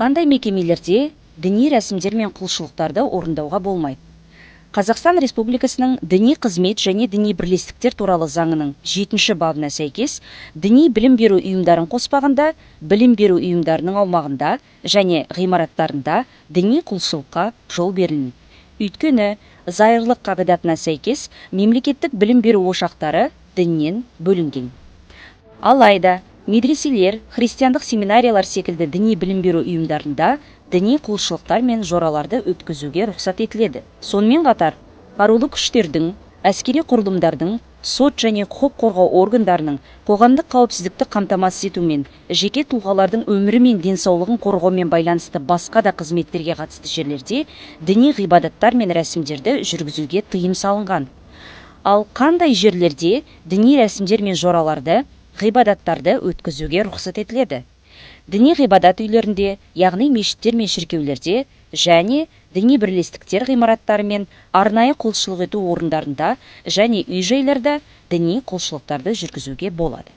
Қандай мекемелерде діни рәсімдер мен құлшылықтарды орындауға болмайды? Қазақстан Республикасының діни қызмет және діни бірлестіктер туралы заңының 7-ші бабына сәйкес, діни білім беру ұйымдарын қоспағанда, білім беру ұйымдарының аумағында және ғимараттарында діни құлшылыққа жол берілмейді. Өйткені, зайырлық қағидатына сәйкес, мемлекеттік білім беру ошақтары діннен бөлінген. Алайда, медреселер, христиандық семинариялар секілді діни білім беру ұйымдарында діни құлшылықтар мен жораларды өткізуге рұқсат етіледі. Сонымен қатар, қарулы күштердің, әскери құрылымдардың, сот және құқық қорғау органдарының қоғамдық қауіпсіздікті қамтамасыз ету мен жеке тұлғалардың өмірі мен денсаулығын қорғаумен байланысты басқа да қызметтерге қатысты жерлерде діни ғибадаттар мен рәсімдерді жүргізуге тыйым салынған. Ал қандай жерлерде діни рәсімдер мен жораларды, ғибадаттарды өткізуге рұқсат етіледі? Діни ғибадат үйлерінде, яғни мешіттер мен шіркеулерде және діни бірлестіктер ғимараттары мен арнайы құлшылық ету орындарында және үй-жайларда діни құлшылықтарды жүргізуге болады.